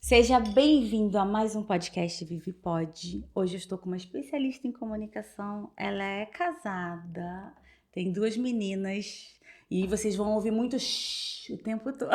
Seja bem-vindo a mais um podcast Vivi Pod. Hoje eu estou com uma especialista em comunicação. Ela é casada, tem 2 meninas e vocês vão ouvir muito shh o tempo todo.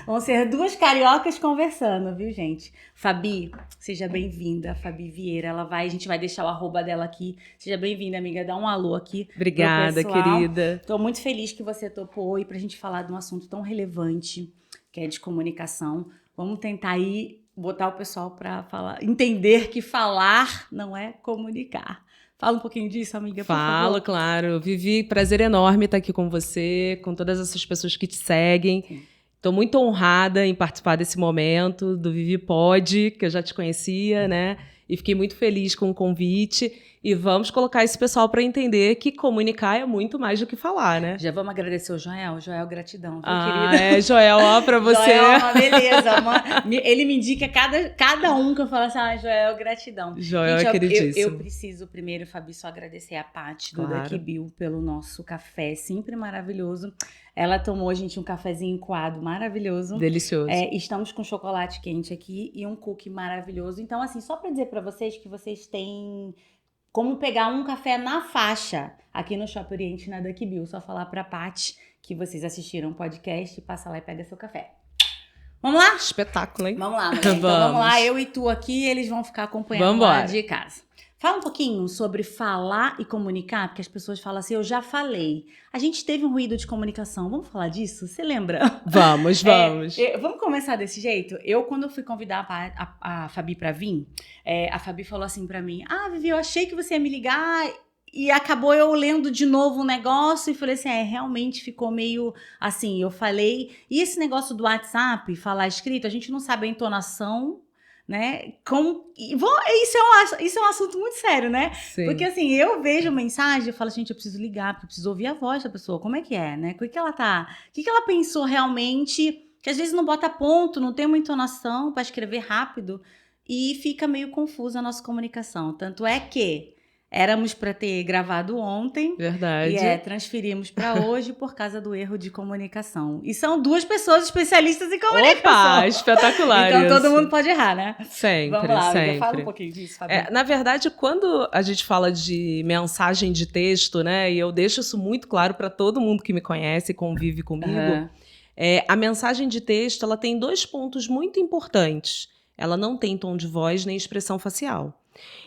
Vão ser 2 cariocas conversando, viu, gente? Fabi, seja bem-vinda, Fabi Vieira. A gente vai deixar o arroba dela aqui. Seja bem-vinda, amiga. Dá um alô aqui. Obrigada, querida. Estou muito feliz que você topou e para a gente falar de um assunto tão relevante, que é de comunicação. Vamos tentar aí botar o pessoal para entender que falar não é comunicar. Fala um pouquinho disso, amiga, por favor. Falo, claro. Vivi, prazer enorme estar aqui com você, com todas essas pessoas que te seguem. Estou muito honrada em participar desse momento do Vivi Pod, que eu já te conhecia, né? E fiquei muito feliz com o convite. E vamos colocar esse pessoal para entender que comunicar é muito mais do que falar, né? Já vamos agradecer o Joel. Joel, gratidão, viu, querida? Joel, ó, pra você. Joel, uma beleza. Ele me indica cada um que eu falo assim, Joel, gratidão. Joel, gente, é queridíssimo. Eu preciso primeiro, Fabi, só agradecer a Paty do Duck Bill pelo nosso café, sempre maravilhoso. Ela tomou, gente, um cafezinho coado maravilhoso. Delicioso. Estamos com chocolate quente aqui e um cookie maravilhoso. Então, assim, só pra dizer pra vocês que vocês têm como pegar um café na faixa aqui no Shopping Oriente, na Duck Bill. Só falar pra Paty que vocês assistiram o podcast e passa lá e pega seu café. Vamos lá? Espetáculo, hein? Vamos lá, mulher. Então vamos lá, eu e tu aqui, eles vão ficar acompanhando lá de casa. Fala um pouquinho sobre falar e comunicar, porque as pessoas falam assim, eu já falei. A gente teve um ruído de comunicação, vamos falar disso? Você lembra? Vamos. Vamos começar desse jeito? Quando eu fui convidar a Fabi pra vir, a Fabi falou assim pra mim, Vivi, eu achei que você ia me ligar e acabou eu lendo de novo um negócio e falei assim, realmente ficou meio assim, eu falei. E esse negócio do WhatsApp, falar escrito, a gente não sabe a entonação, né? Isso é um assunto muito sério, né? Sim. Porque assim, eu vejo mensagem, eu falo, gente, eu preciso ligar, porque eu preciso ouvir a voz da pessoa, como é que é, né? O que ela tá, o que ela pensou realmente, que às vezes não bota ponto, não tem uma entonação para escrever rápido e fica meio confusa a nossa comunicação. Tanto é que éramos para ter gravado ontem. Verdade. E transferimos para hoje por causa do erro de comunicação. E são 2 pessoas especialistas em comunicação. Opa, espetacular. Então todo mundo pode errar, né? Sempre, Vamos lá, sempre. amiga, fala um pouquinho disso, Fabi. Na verdade, quando a gente fala de mensagem de texto, né, e eu deixo isso muito claro para todo mundo que me conhece e convive comigo, a mensagem de texto ela tem 2 pontos muito importantes. Ela não tem tom de voz nem expressão facial.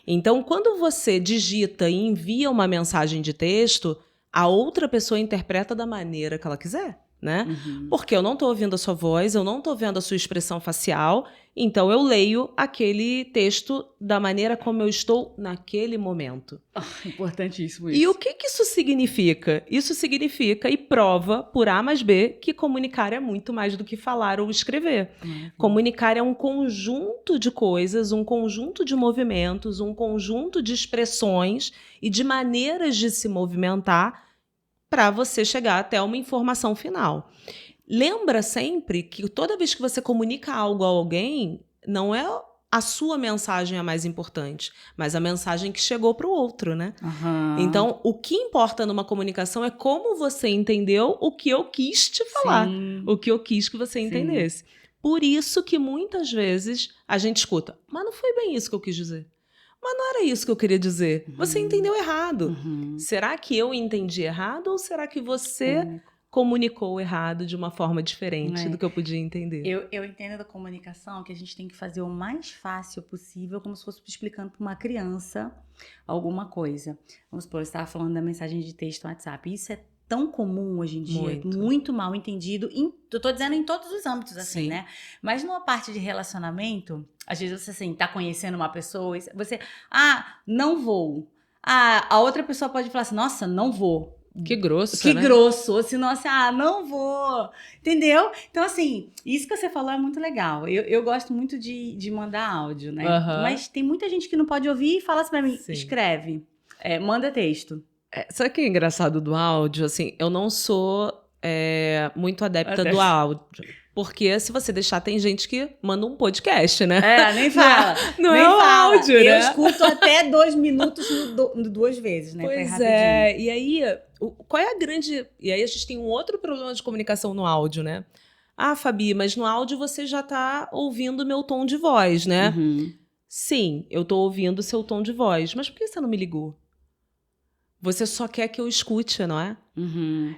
Então, quando você digita e envia uma mensagem de texto, a outra pessoa interpreta da maneira que ela quiser, né? Porque eu não estou ouvindo a sua voz, eu não estou vendo a sua expressão facial, então eu leio aquele texto da maneira como eu estou naquele momento. Importantíssimo isso. E o que isso significa? Isso significa e prova por A mais B que comunicar é muito mais do que falar ou escrever. Comunicar é um conjunto de coisas, um conjunto de movimentos, um conjunto de expressões e de maneiras de se movimentar para você chegar até uma informação final. Lembra sempre que toda vez que você comunica algo a alguém, não é a sua mensagem a mais importante, mas a mensagem que chegou para o outro, né? Então, o que importa numa comunicação é como você entendeu o que eu quis te falar, o que eu quis que você entendesse. Por isso que muitas vezes a gente escuta, mas não foi bem isso que eu quis dizer. Mas não era isso que eu queria dizer. Você entendeu errado. Será que eu entendi errado ou será que você comunicou errado de uma forma diferente do que eu podia entender? Eu entendo da comunicação que a gente tem que fazer o mais fácil possível, como se fosse explicando para uma criança alguma coisa. Vamos supor, você estava falando da mensagem de texto no WhatsApp. Isso é tão comum hoje em dia, muito mal entendido, eu tô dizendo em todos os âmbitos, assim, né? Mas numa parte de relacionamento, às vezes você, assim, tá conhecendo uma pessoa, você, não vou. A outra pessoa pode falar assim, nossa, não vou. Que grosso, Que né? grosso. Ou senão, assim, não vou. Entendeu? Então, assim, isso que você falou é muito legal. Eu gosto muito de mandar áudio, né? Mas tem muita gente que não pode ouvir e fala assim pra mim, escreve, manda texto. Sabe o que é engraçado do áudio? Assim, eu não sou muito adepta do áudio. Porque se você deixar, tem gente que manda um podcast, né? Nem fala. Não nem é o fala. áudio, né? Eu escuto até 2 minutos 2 vezes, né? Pois e aí, qual é a grande... E aí a gente tem um outro problema de comunicação no áudio, né? Ah, Fabi, mas no áudio você já tá ouvindo o meu tom de voz, né? Uhum. Sim, eu tô ouvindo o seu tom de voz. Mas por que você não me ligou? Você só quer que eu escute, não é? Uhum.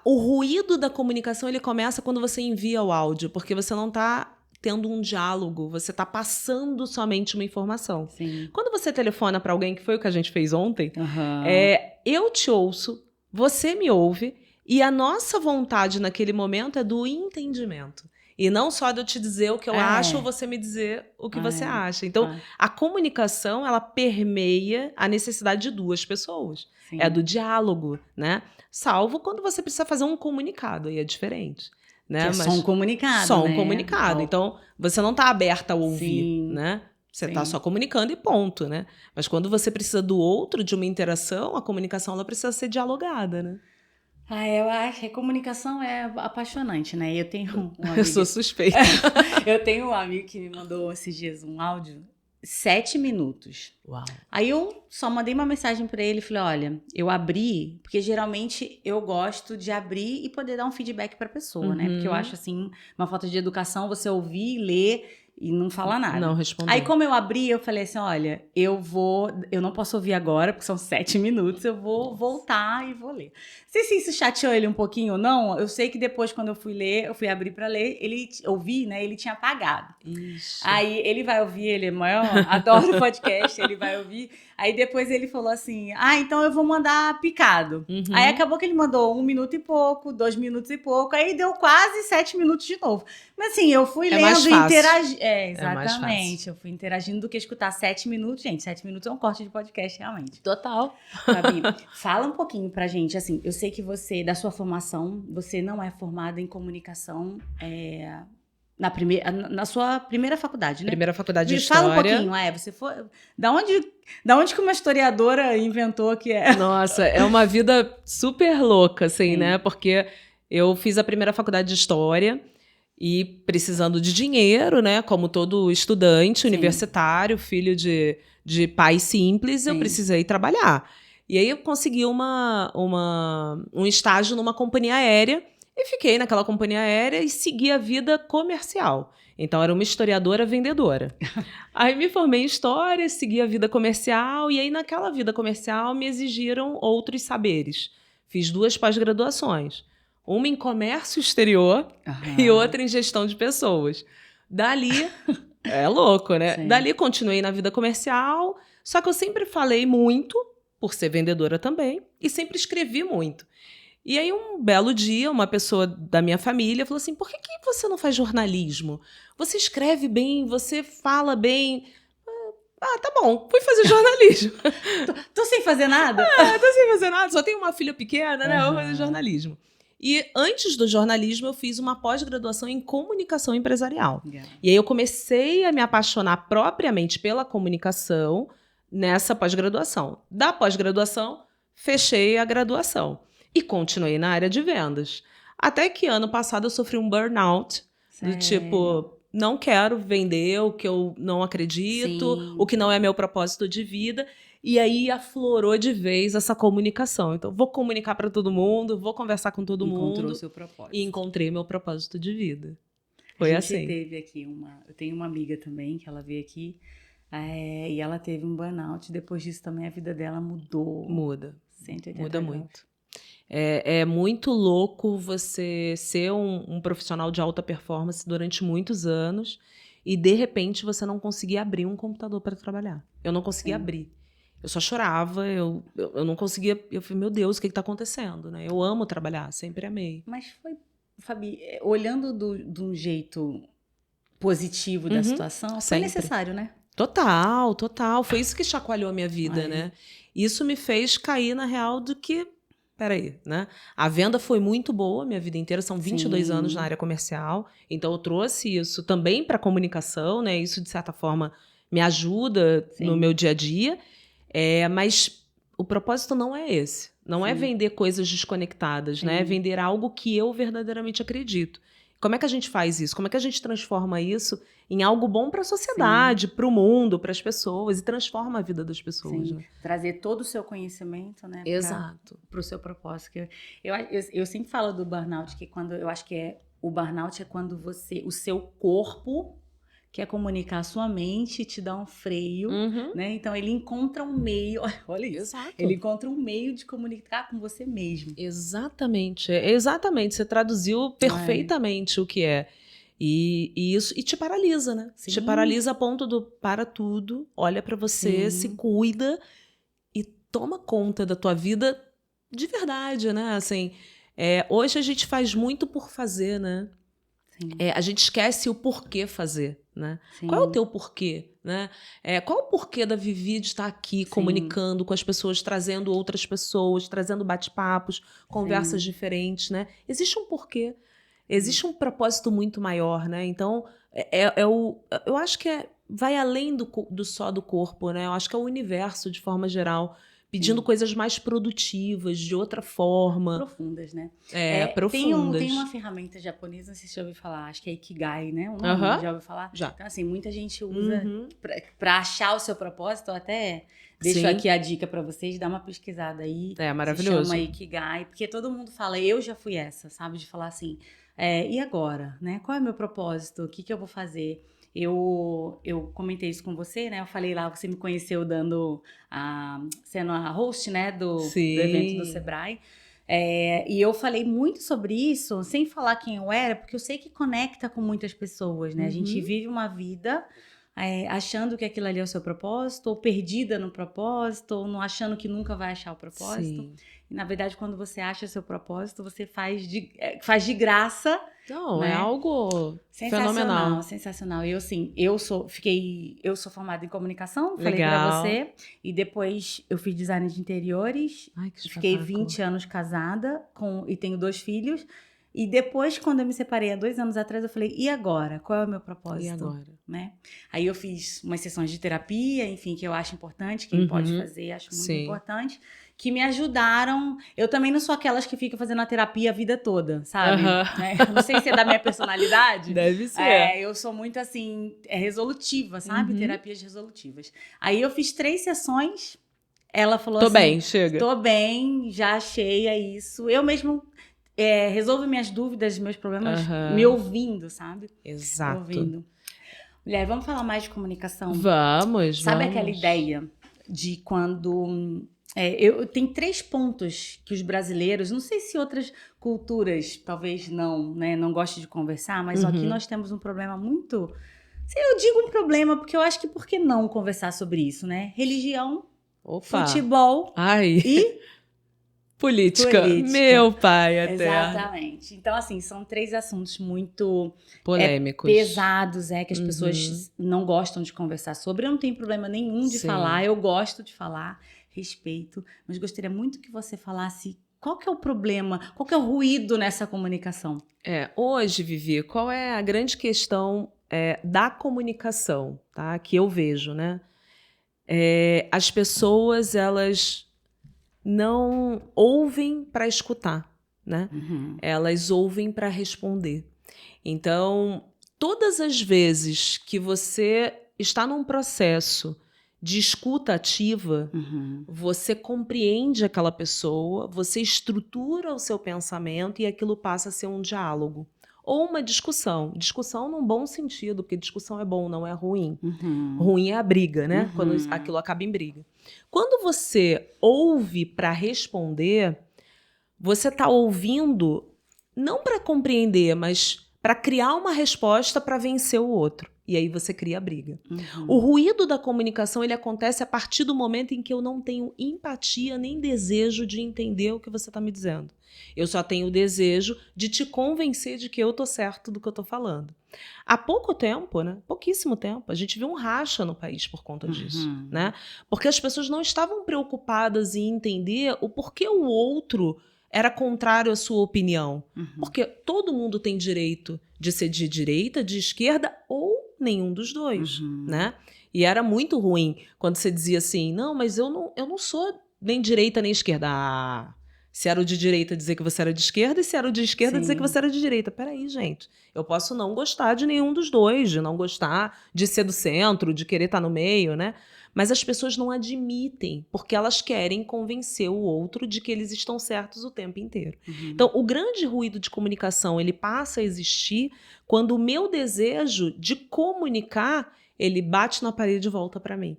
O ruído da comunicação, ele começa quando você envia o áudio, porque você não tá tendo um diálogo, você tá passando somente uma informação. Sim. Quando você telefona para alguém, que foi o que a gente fez ontem, Uhum. eu te ouço, você me ouve, e a nossa vontade naquele momento é do entendimento. E não só de eu te dizer o que eu acho ou você me dizer o que você acha. Então, a comunicação, ela permeia a necessidade de duas pessoas. Sim. É do diálogo, né? Salvo quando você precisa fazer um comunicado, aí é diferente. Né? Que é só um comunicado, Só um né? comunicado. Então, você não está aberta a ouvir, Sim. né? Você está Sim. só comunicando e ponto, né? Mas quando você precisa do outro, de uma interação, a comunicação ela precisa ser dialogada, né? Eu acho que a comunicação é apaixonante, né? Eu tenho um amigo... Eu sou suspeita. Eu tenho um amigo que me mandou esses dias um áudio, 7 minutos. Uau. Aí eu só mandei uma mensagem pra ele e falei, olha, eu abri, porque geralmente eu gosto de abrir e poder dar um feedback pra pessoa, né? Porque eu acho, assim, uma falta de educação você ouvir, ler e não falar nada. Não responder. Aí como eu abri, eu falei assim, olha, eu não posso ouvir agora, porque são 7 minutos, eu vou voltar e vou ler. Não sei se isso chateou ele um pouquinho ou não, eu sei que depois quando eu fui abrir pra ler, ele ouvi, né, ele tinha apagado. Ixi. Aí ele vai ouvir, ele é maior, adora o podcast, ele vai ouvir. Aí depois ele falou assim, então eu vou mandar picado. Uhum. Aí acabou que ele mandou 1 minuto e pouco, 2 minutos e pouco, aí deu quase 7 minutos de novo. Mas assim, eu fui lendo e interagindo. Exatamente. Eu fui interagindo do que escutar 7 minutos. Gente, 7 minutos é um corte de podcast, realmente. Total. Fabi, fala um pouquinho pra gente, assim, eu sei que você, da sua formação, você não é formada em comunicação, na sua primeira faculdade, né? Primeira faculdade de História. Fala um pouquinho, você foi... Da onde que uma historiadora inventou que é? Nossa, é uma vida super louca, assim, né? Porque eu fiz a primeira faculdade de História e precisando de dinheiro, né? Como todo estudante universitário, filho de pai simples, eu precisei trabalhar. E aí eu consegui um estágio numa companhia aérea e fiquei naquela companhia aérea e segui a vida comercial. Então, era uma historiadora vendedora. Aí me formei em História, segui a vida comercial, e aí naquela vida comercial me exigiram outros saberes. Fiz 2 pós-graduações. Uma em Comércio Exterior e outra em Gestão de Pessoas. Dali, é louco, né? Sim. Dali continuei na vida comercial, só que eu sempre falei muito, por ser vendedora também, e sempre escrevi muito. E aí, um belo dia, uma pessoa da minha família falou assim, por que você não faz jornalismo? Você escreve bem, você fala bem. Tá bom, fui fazer jornalismo. Tô sem fazer nada? Tô sem fazer nada, só tenho uma filha pequena, né? Vou fazer jornalismo. E antes do jornalismo, eu fiz uma pós-graduação em comunicação empresarial. E aí eu comecei a me apaixonar propriamente pela comunicação nessa pós-graduação. Da pós-graduação, fechei a graduação. E continuei na área de vendas. Até que ano passado eu sofri um burnout. Sério? Do tipo, não quero vender o que eu não acredito, o que não é meu propósito de vida. E aí aflorou de vez essa comunicação. Então, vou comunicar para todo mundo, vou conversar com todo mundo. Encontrou seu propósito. E encontrei meu propósito de vida. Foi assim. A gente teve aqui eu tenho uma amiga também, que ela veio aqui, e ela teve um burnout. Depois disso também a vida dela mudou. Muda. 180 Muda graus. muito. É muito louco você ser um profissional de alta performance durante muitos anos e, de repente, você não conseguir abrir um computador para trabalhar. Eu não conseguia abrir. Eu só chorava, eu não conseguia... Eu falei, meu Deus, o que está acontecendo? Né? Eu amo trabalhar, sempre amei. Mas foi, Fabi, olhando de um jeito positivo da situação, foi necessário, né? Total, total. Foi isso que chacoalhou a minha vida, né? Isso me fez cair na real do que... Peraí, né? A venda foi muito boa minha vida inteira, são 22 anos na área comercial, então eu trouxe isso também para a comunicação, né? Isso, de certa forma, me ajuda no meu dia a dia, mas o propósito não é esse. Não é vender coisas desconectadas, né? É vender algo que eu verdadeiramente acredito. Como é que a gente faz isso? Como é que a gente transforma isso em algo bom para a sociedade, para o mundo, para as pessoas, e transforma a vida das pessoas? Né? Trazer todo o seu conhecimento, né? Exato. Para o seu propósito. Eu sempre falo do burnout, que quando eu acho que O burnout é quando o seu corpo quer comunicar a sua mente e te dá um freio, né? Então ele encontra um meio, olha isso. Exato. Ele encontra um meio de comunicar com você mesmo. Exatamente. Exatamente. Você traduziu perfeitamente o que é. E isso te paralisa, né? Sim. Te paralisa a ponto do para tudo, olha pra você, se cuida e toma conta da tua vida de verdade, né? Assim, hoje a gente faz muito por fazer, né? Sim. A gente esquece o porquê fazer, né? Sim. Qual é o teu porquê, né? Qual é o porquê da Vivi de estar aqui comunicando com as pessoas, trazendo outras pessoas, trazendo bate-papos, conversas diferentes, né? Existe um porquê, existe um propósito muito maior, né? Então, eu acho que vai além só do corpo, né? Eu acho que é o universo, de forma geral, pedindo coisas mais produtivas, de outra forma. Profundas, né? Profundas. Tem uma ferramenta japonesa, não sei se você já ouviu falar, acho que é Ikigai, né? O nome, já ouviu falar? Já. Então, assim, muita gente usa pra achar o seu propósito. Eu até deixo aqui a dica pra vocês, dá uma pesquisada aí. É maravilhoso. Se chama Ikigai, porque todo mundo fala, eu já fui essa, sabe? De falar assim, e agora, né? Qual é o meu propósito? O que eu vou fazer? Eu comentei isso com você, né? Eu falei lá, você me conheceu sendo a host, né? Do evento do Sebrae. E eu falei muito sobre isso, sem falar quem eu era, porque eu sei que conecta com muitas pessoas, né? A gente vive uma vida achando que aquilo ali é o seu propósito, ou perdida no propósito, ou não achando que nunca vai achar o propósito. Sim. E, na verdade, quando você acha seu propósito, você faz de graça. Não, né? É algo fenomenal. Sensacional. Eu, assim, eu sou formada em comunicação, falei pra você. E depois eu fiz design de interiores. Ai, que fiquei 20 anos casada e tenho 2 filhos. E depois, quando eu me separei há 2 anos atrás, eu falei, e agora? Qual é o meu propósito? E agora? Né? Aí eu fiz umas sessões de terapia, enfim, que eu acho importante, quem pode fazer, acho muito importante, que me ajudaram. Eu também não sou aquelas que ficam fazendo a terapia a vida toda, sabe? Não sei se é da minha personalidade. Deve ser. Eu sou muito, assim, resolutiva, sabe? Terapias resolutivas. Aí eu fiz 3 sessões, ela falou Tô bem, chega. Tô bem, já achei, é isso. Eu mesmo resolvo minhas dúvidas, meus problemas, me ouvindo, sabe? Exato. Ouvindo. Mulher, vamos falar mais de comunicação? Vamos. Sabe aquela ideia de quando... tem 3 pontos que os brasileiros, não sei se outras culturas talvez não gostem de conversar, mas aqui nós temos um problema muito... Eu digo um problema porque eu acho que por que não conversar sobre isso, né? Religião, futebol e... Política. Meu pai até. Exatamente. Então, assim, são 3 assuntos muito polêmicos, pesados, que as pessoas não gostam de conversar sobre. Eu não tenho problema nenhum de falar, eu gosto de falar, respeito, mas gostaria muito que você falasse qual que é o problema, qual que é o ruído nessa comunicação. Hoje, Vivi, qual é a grande questão da comunicação, tá? Que eu vejo, né? As pessoas, elas não ouvem para escutar, né? Elas ouvem para responder. Então, todas as vezes que você está num processo de escuta ativa, você compreende aquela pessoa, você estrutura o seu pensamento e aquilo passa a ser um diálogo. Ou uma discussão. Discussão num bom sentido, porque discussão é bom, não é ruim. Ruim é a briga, né? Quando aquilo acaba em briga. Quando você ouve para responder, você está ouvindo não para compreender, mas para criar uma resposta para vencer o outro. E aí você cria a briga. O ruído da comunicação, ele acontece a partir do momento em que eu não tenho empatia nem desejo de entender o que você está me dizendo. Eu só tenho o desejo de te convencer de que eu tô certo do que eu tô falando. Há pouco tempo, né? Pouquíssimo tempo, a gente viu um racha no país por conta disso, né? Porque as pessoas não estavam preocupadas em entender o porquê o outro era contrário à sua opinião. Porque todo mundo tem direito de ser de direita, de esquerda ou nenhum dos dois, né? E era muito ruim quando você dizia assim, não, mas eu não sou nem direita nem esquerda. Se era o de direita, dizer que você era de esquerda, e se era o de esquerda, dizer que Sim. você era de direita. Peraí, gente. Eu posso não gostar de nenhum dos dois, de não gostar de ser do centro, de querer estar no meio, né? Mas as pessoas não admitem, porque elas querem convencer o outro de que eles estão certos o tempo inteiro. Uhum. Então, o grande ruído de comunicação, ele passa a existir quando o meu desejo de comunicar, ele bate na parede e volta para mim.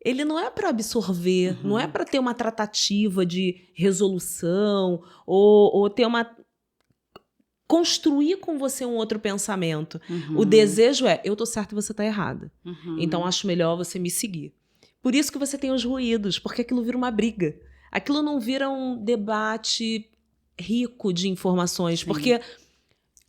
Ele não é para absorver, não é para ter uma tratativa de resolução ou ter uma... construir com você um outro pensamento. O desejo é, eu tô certa e você tá errada. Então acho melhor você me seguir. Por isso que você tem os ruídos, porque aquilo vira uma briga. Aquilo não vira um debate rico de informações, Sim. porque...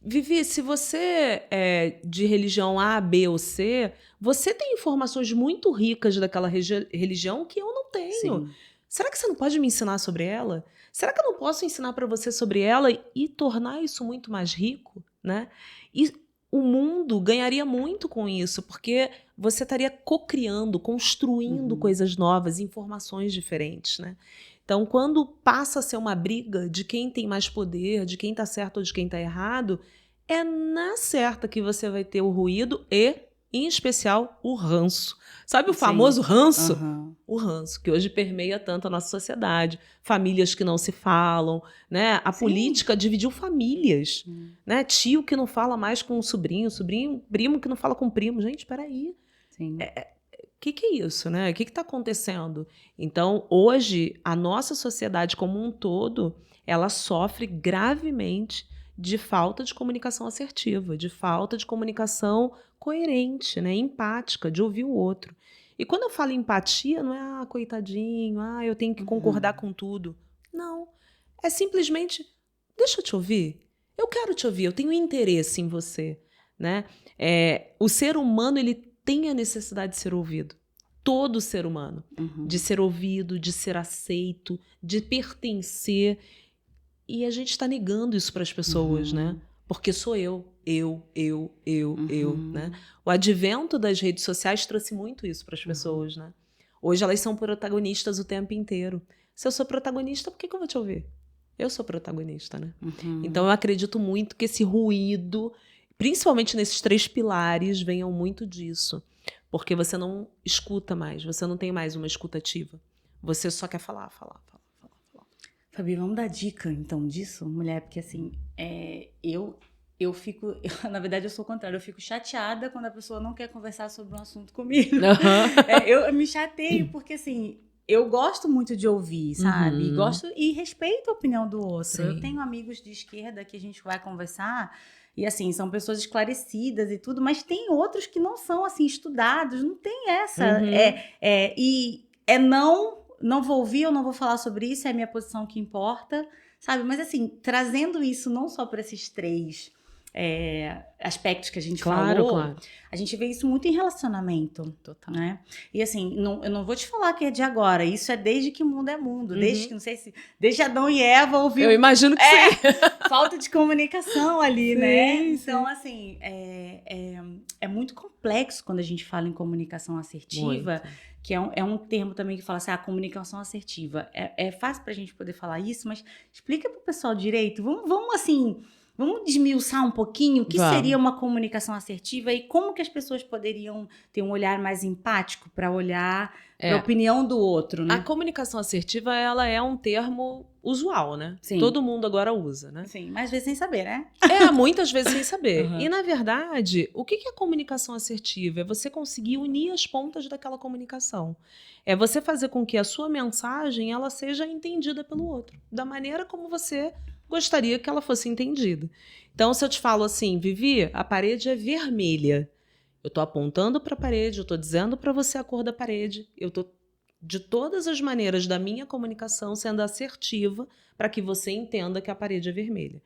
Vivi, se você é de religião A, B ou C, você tem informações muito ricas daquela religião que eu não tenho. Sim. Será que você não pode me ensinar sobre ela? Será que eu não posso ensinar para você sobre ela e tornar isso muito mais rico, né? E o mundo ganharia muito com isso, porque você estaria cocriando, construindo coisas novas, informações diferentes, né? Então, quando passa a ser uma briga de quem tem mais poder, de quem está certo ou de quem está errado, é na certa que você vai ter o ruído e, em especial, o ranço. Sabe o famoso ranço? O ranço, que hoje permeia tanto a nossa sociedade. Famílias que não se falam, né? A política dividiu famílias, né? Tio que não fala mais com o sobrinho, primo que não fala com o primo. Gente, peraí. Sim. O que é isso, né? O que está acontecendo? Então, hoje, a nossa sociedade como um todo, ela sofre gravemente de falta de comunicação assertiva, de falta de comunicação coerente, né? Empática, de ouvir o outro. E quando eu falo empatia, não é, coitadinho, eu tenho que concordar com tudo. Não. É simplesmente, deixa eu te ouvir. Eu quero te ouvir, eu tenho interesse em você, né? O ser humano, ele tem a necessidade de ser ouvido. Todo ser humano. De ser ouvido, de ser aceito, de pertencer. E a gente está negando isso para as pessoas, né? Porque sou eu, né? O advento das redes sociais trouxe muito isso para as pessoas, né? Hoje elas são protagonistas o tempo inteiro. Se eu sou protagonista, por que eu vou te ouvir? Eu sou protagonista, né? Então eu acredito muito que esse ruído, principalmente nesses 3 pilares, venham muito disso. Porque você não escuta mais, você não tem mais uma escutativa. Você só quer falar. Fabi, vamos dar dica, então, disso, mulher? Porque, assim, eu fico... na verdade, eu sou o contrário. Eu fico chateada quando a pessoa não quer conversar sobre um assunto comigo. Eu me chateio porque, assim... Eu gosto muito de ouvir, sabe? Gosto e respeito a opinião do outro. Sim. Eu tenho amigos de esquerda que a gente vai conversar e, assim, são pessoas esclarecidas e tudo, mas tem outros que não são, assim, estudados. Não tem essa. Não vou ouvir, eu não vou falar sobre isso, é a minha posição que importa, sabe? Mas, assim, trazendo isso não só para esses 3 aspectos que a gente falou, Claro. a gente vê isso muito em relacionamento. Total. Né? E assim, eu não vou te falar que é de agora, isso é desde que o mundo é mundo, desde que, não sei se, desde Adão e Eva ouviu... Eu imagino que sim. Falta de comunicação ali, sim, né? Sim. Então, assim, é muito complexo quando a gente fala em comunicação assertiva, que é um termo também que fala assim, a comunicação assertiva. É fácil pra gente poder falar isso, mas explica pro pessoal direito, vamos assim... Vamos desmiuçar um pouquinho o que seria uma comunicação assertiva e como que as pessoas poderiam ter um olhar mais empático para olhar para a opinião do outro, né? A comunicação assertiva, ela é um termo usual, né? Sim. Todo mundo agora usa, né? Sim, mas às vezes sem saber, né? Muitas vezes sem saber. E, na verdade, o que é comunicação assertiva? É você conseguir unir as pontas daquela comunicação. É você fazer com que a sua mensagem ela seja entendida pelo outro, da maneira como você gostaria que ela fosse entendida. Então, se eu te falo assim, Vivi, a parede é vermelha. Eu estou apontando para a parede, eu estou dizendo para você a cor da parede, eu estou, de todas as maneiras da minha comunicação, sendo assertiva para que você entenda que a parede é vermelha.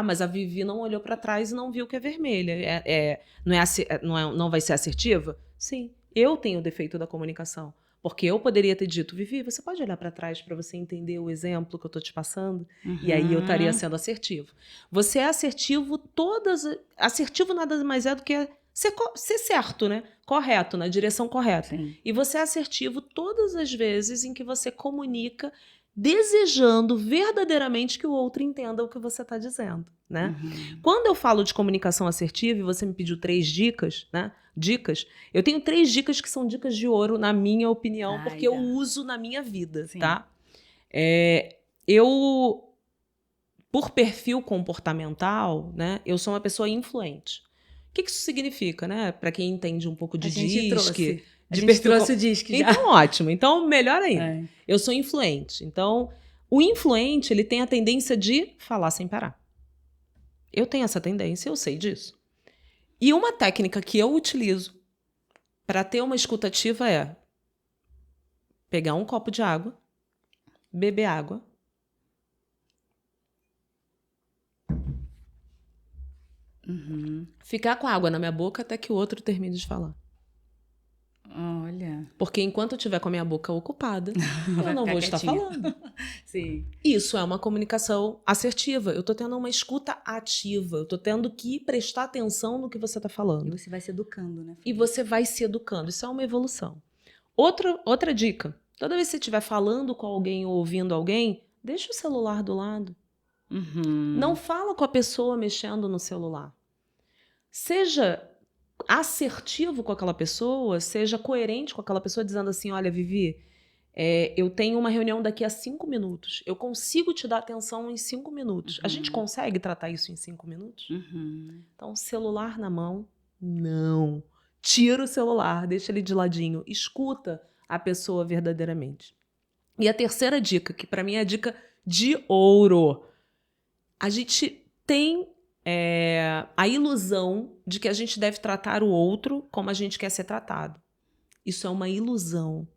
Mas a Vivi não olhou para trás e não viu que é vermelha. Não vai ser assertiva? Sim, eu tenho o defeito da comunicação. Porque eu poderia ter dito, Vivi, você pode olhar para trás para você entender o exemplo que eu estou te passando? E aí eu estaria sendo assertivo. Você é assertivo Assertivo nada mais é do que ser certo, né? Correto, na direção correta. Sim. E você é assertivo todas as vezes em que você comunica desejando verdadeiramente que o outro entenda o que você está dizendo, né? Quando eu falo de comunicação assertiva e você me pediu 3 dicas, né? Eu tenho 3 dicas que são dicas de ouro, na minha opinião, porque eu uso na minha vida, tá? Por perfil comportamental, né? Eu sou uma pessoa influente. O que isso significa, né? Para quem entende um pouco de DISC. A gente trouxe o DISC já. Então, ótimo. Então, melhor ainda. Eu sou influente. Então, o influente, ele tem a tendência de falar sem parar. Eu tenho essa tendência, eu sei disso. E uma técnica que eu utilizo para ter uma escuta ativa é pegar um copo de água, beber água, ficar com a água na minha boca até que o outro termine de falar. Olha. Porque enquanto eu estiver com a minha boca ocupada, eu não vou estar falando. Sim. Isso é uma comunicação assertiva. Eu estou tendo uma escuta ativa. Eu estou tendo que prestar atenção no que você está falando. E você vai se educando, né? E você vai se educando. Isso é uma evolução. Outra dica. Toda vez que você estiver falando com alguém ou ouvindo alguém, deixa o celular do lado. Não fala com a pessoa mexendo no celular. Seja assertivo com aquela pessoa, seja coerente com aquela pessoa, dizendo assim, olha, Vivi, eu tenho uma reunião daqui a 5 minutos. Eu consigo te dar atenção em 5 minutos. A gente consegue tratar isso em 5 minutos? Então, celular na mão, não. Tira o celular, deixa ele de ladinho. Escuta a pessoa verdadeiramente. E a terceira dica, que para mim é a dica de ouro. A gente tem a ilusão de que a gente deve tratar o outro como a gente quer ser tratado. Isso é uma ilusão.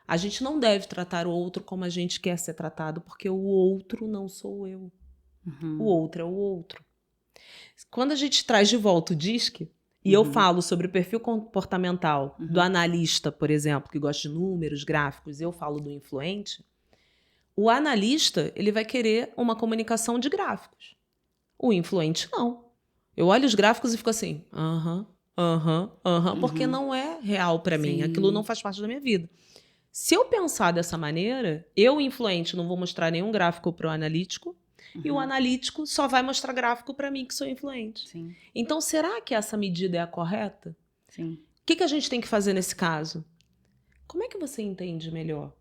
A gente não deve tratar o outro como a gente quer ser tratado, porque o outro não sou eu. O outro é o outro. Quando a gente traz de volta o DISC, e eu falo sobre o perfil comportamental do analista, por exemplo, que gosta de números, gráficos, eu falo do influente, o analista, ele vai querer uma comunicação de gráficos. O influente, não. Eu olho os gráficos e fico assim, porque não é real para mim. Aquilo não faz parte da minha vida. Se eu pensar dessa maneira, eu, influente, não vou mostrar nenhum gráfico para o analítico, e o analítico só vai mostrar gráfico para mim, que sou influente. Sim. Então, será que essa medida é a correta? Sim. O que a gente tem que fazer nesse caso? Como é que você entende melhor?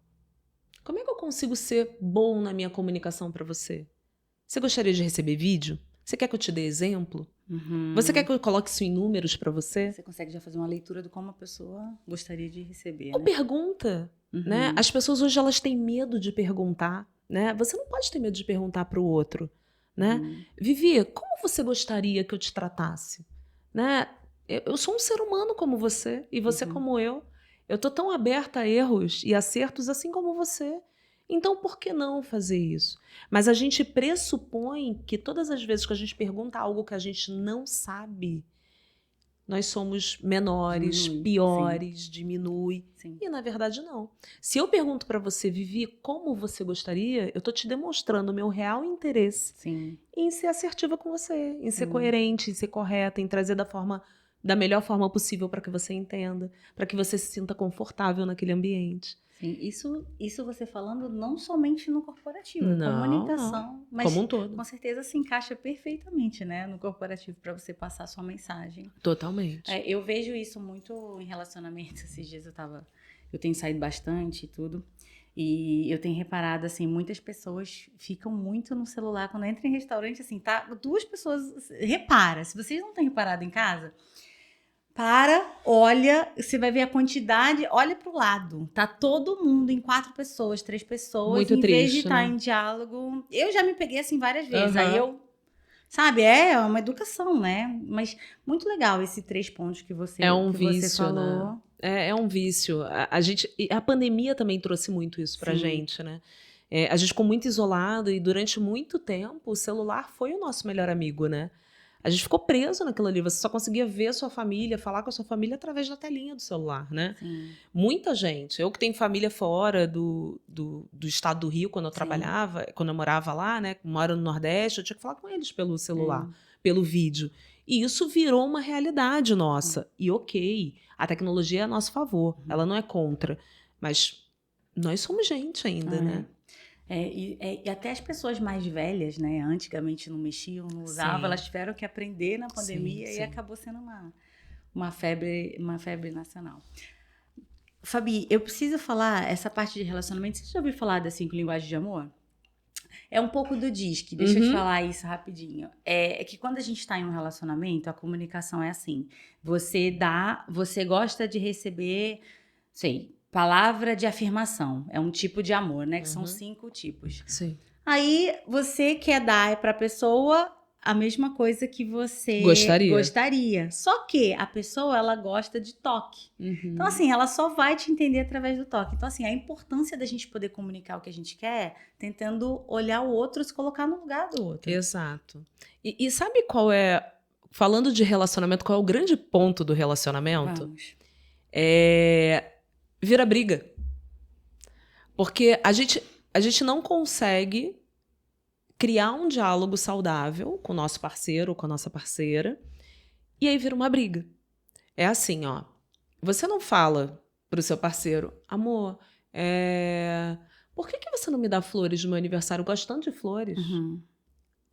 Como é que eu consigo ser bom na minha comunicação para você? Você gostaria de receber vídeo? Você quer que eu te dê exemplo? Você quer que eu coloque isso em números para você? Você consegue já fazer uma leitura de como a pessoa gostaria de receber, Ou né? pergunta, né? As pessoas hoje elas têm medo de perguntar, né? Você não pode ter medo de perguntar para o outro, né? Vivi, como você gostaria que eu te tratasse? Né? Eu sou um ser humano como você e você como eu. Eu tô tão aberta a erros e acertos assim como você. Então, por que não fazer isso? Mas a gente pressupõe que todas as vezes que a gente pergunta algo que a gente não sabe, nós somos menores, piores, diminui. Sim. E, na verdade, não. Se eu pergunto para você, Vivi, como você gostaria, eu tô te demonstrando o meu real interesse em ser assertiva com você, em ser coerente, em ser correta, em trazer da melhor forma possível para que você entenda, para que você se sinta confortável naquele ambiente. Sim, isso você falando não somente no corporativo, comunicação, mas como um todo. Com certeza se encaixa perfeitamente, né, no corporativo para você passar a sua mensagem. Totalmente. Eu vejo isso muito em relacionamentos. Esses dias eu tenho saído bastante e tudo, e eu tenho reparado, assim, muitas pessoas ficam muito no celular quando entram em restaurante, assim, tá? 2 pessoas, repara, se vocês não têm reparado em casa, olha, você vai ver a quantidade, olha pro lado, tá todo mundo em 4 pessoas, 3 pessoas, muito em triste, vez de estar né? em diálogo. Eu já me peguei assim várias vezes, aí sabe, é uma educação, né? Mas muito legal esses 3 pontos que você vício, você falou. né? É um vício. A pandemia também trouxe muito isso pra gente, né? A gente ficou muito isolado e durante muito tempo o celular foi o nosso melhor amigo, né? A gente ficou preso naquilo ali. Você só conseguia ver a sua família, falar com a sua família através da telinha do celular, né? Muita gente. Eu que tenho família fora do estado do Rio, quando eu trabalhava, quando eu morava lá, né? Moro no Nordeste, eu tinha que falar com eles pelo celular, pelo vídeo. E isso virou uma realidade nossa. E ok, a tecnologia é a nosso favor. Ela não é contra. Mas nós somos gente ainda, né? E até as pessoas mais velhas, né? Antigamente não mexiam, não usavam, Sim. elas tiveram que aprender na pandemia Sim, e sim. acabou sendo uma febre nacional. Fabi, eu preciso falar essa parte de relacionamento. Você já ouviu falar da 5 linguagens de amor? É um pouco do DISC, deixa eu te falar isso rapidinho. É que quando a gente está em um relacionamento, a comunicação é assim. Você gosta de receber, sei, palavra de afirmação. É um tipo de amor, né? Que são 5 tipos. Sim. Aí você quer dar para a pessoa a mesma coisa que você gostaria. Só que a pessoa, ela gosta de toque. Então, assim, ela só vai te entender através do toque. Então, assim, a importância da gente poder comunicar o que a gente quer, tentando olhar o outro, se colocar no lugar do outro. Exato. E sabe qual é, falando de relacionamento, qual é o grande ponto do relacionamento? Vamos. Vira briga. Porque a gente não consegue criar um diálogo saudável com o nosso parceiro ou com a nossa parceira, e aí vira uma briga. É assim, ó. Você não fala pro seu parceiro, amor, por que você não me dá flores no meu aniversário? Eu gosto tanto de flores.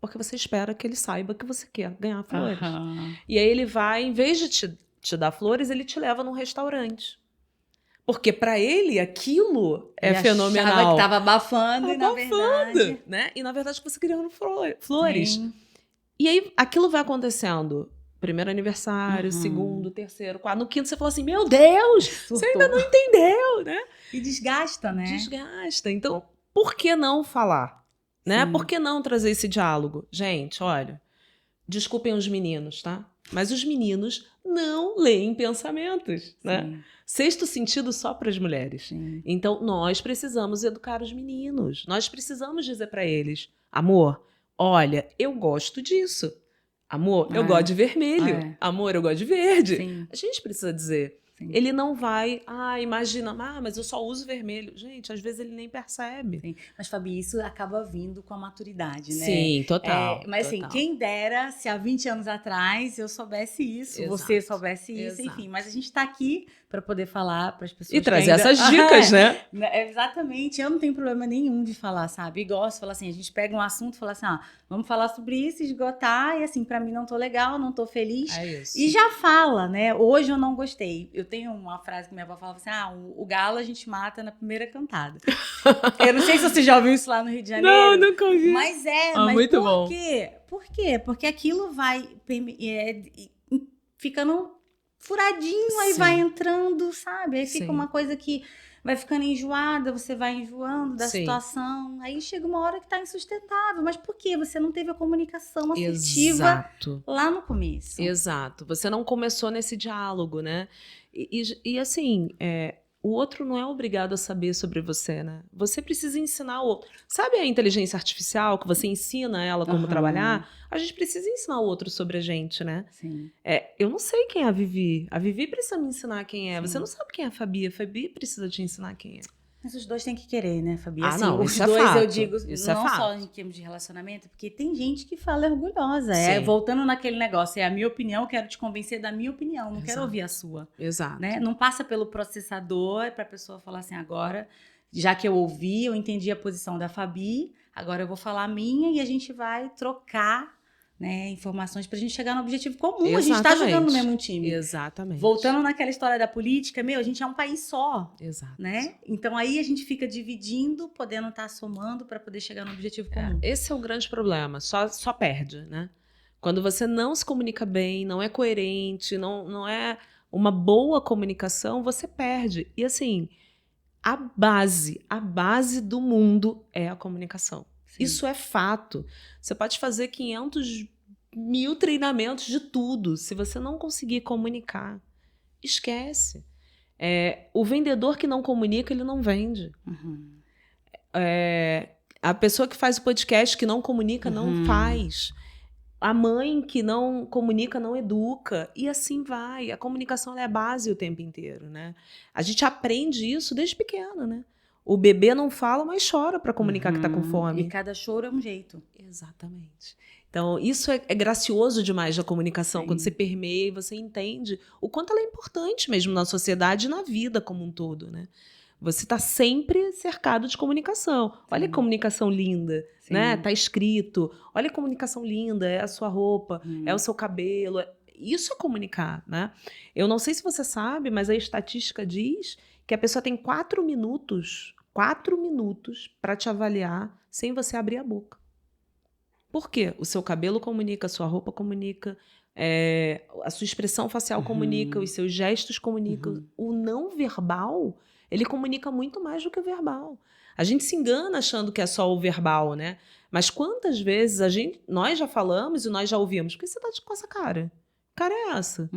Porque você espera que ele saiba que você quer ganhar flores. E aí ele vai, em vez de te dar flores, ele te leva num restaurante. Porque pra ele aquilo é fenomenal. Ele achava que tava abafando e na verdade... né? E na verdade você queria flores. Sim. E aí aquilo vai acontecendo. Primeiro aniversário, segundo, terceiro, quarto. No quinto você fala assim, meu Deus, você ainda não entendeu, né? E desgasta, né? Desgasta. Então, por que não falar? Né? Por que não trazer esse diálogo? Gente, olha, desculpem os meninos, tá? Mas os meninos não leem pensamentos, né? Sexto sentido só para as mulheres. Sim. Então, nós precisamos educar os meninos. Nós precisamos dizer para eles, amor, olha, eu gosto disso. Amor, eu gosto de vermelho. Amor, eu gosto de verde. Sim. A gente precisa dizer. Sim. Ele não vai, imagina, mas eu só uso vermelho. Gente, às vezes ele nem percebe. Sim. Mas, Fabi, isso acaba vindo com a maturidade, né? Sim, total. Mas total. assim, quem dera se há 20 anos atrás eu soubesse isso, você soubesse isso, enfim. Mas a gente tá aqui para poder falar para as pessoas. E trazer essas dicas, né? Exatamente. Eu não tenho problema nenhum de falar, sabe? E gosto de falar assim, a gente pega um assunto e fala assim, vamos falar sobre isso, esgotar, e assim, para mim não tô legal, não tô feliz. É isso. E já fala, né? Hoje eu não gostei. Eu tenho uma frase que minha avó falava assim, o galo a gente mata na primeira cantada. Eu não sei se você já ouviu isso lá no Rio de Janeiro. Não, nunca ouvi. Mas mas muito por bom. quê? Por quê? Porque aquilo vai ficando furadinho, aí vai entrando, sabe? Aí fica uma coisa que vai ficando enjoada, você vai enjoando da situação. Aí chega uma hora que tá insustentável. Mas por quê? Você não teve a comunicação assertiva lá no começo. Exato. Você não começou nesse diálogo, né? E assim, o outro não é obrigado a saber sobre você, né? Você precisa ensinar o outro. Sabe a inteligência artificial que você ensina ela como trabalhar? A gente precisa ensinar o outro sobre a gente, né? Sim. Eu não sei quem é a Vivi. A Vivi precisa me ensinar quem é. Sim. Você não sabe quem é a Fabi. A Fabi precisa te ensinar quem é. Mas os dois têm que querer, né, Fabi? Assim, não, os dois eu digo, não só em termos de relacionamento, porque tem gente que fala orgulhosa. Voltando naquele negócio, é a minha opinião, eu quero te convencer da minha opinião, não quero ouvir a sua. Exato. Né? Não passa pelo processador para a pessoa falar assim, agora, já que eu ouvi, eu entendi a posição da Fabi, agora eu vou falar a minha e a gente vai trocar, né, informações pra gente chegar no objetivo comum. Exatamente. A gente tá jogando no mesmo time. Exatamente. Voltando naquela história da política, a gente é um país só. Exato. Né? Então aí a gente fica dividindo, podendo estar somando para poder chegar no objetivo comum. Esse é o grande problema, só perde, né? Quando você não se comunica bem, não é coerente, não é uma boa comunicação, você perde. E assim, a base do mundo é a comunicação. Sim. Isso é fato. Você pode fazer 500.000 treinamentos de tudo. Se você não conseguir comunicar, esquece. O vendedor que não comunica, ele não vende. A pessoa que faz o podcast que não comunica, não faz. A mãe que não comunica, não educa. E assim vai. A comunicação é a base o tempo inteiro, né? A gente aprende isso desde pequeno, né? O bebê não fala, mas chora para comunicar que tá com fome. E cada choro é um jeito. Exatamente. Então, isso é gracioso demais da comunicação, quando você permeia e você entende o quanto ela é importante mesmo na sociedade e na vida como um todo, né? Você está sempre cercado de comunicação. Olha que comunicação linda, né? Tá escrito. Olha que comunicação linda, é a sua roupa, é o seu cabelo. Isso é comunicar, né? Eu não sei se você sabe, mas a estatística diz que a pessoa tem 4 minutos para te avaliar sem você abrir a boca. Por quê? O seu cabelo comunica, a sua roupa comunica, a sua expressão facial comunica, os seus gestos comunicam. O não verbal, ele comunica muito mais do que o verbal. A gente se engana achando que é só o verbal, né? Mas quantas vezes nós já falamos e nós já ouvimos? Por que você tá com essa cara? Que cara é essa?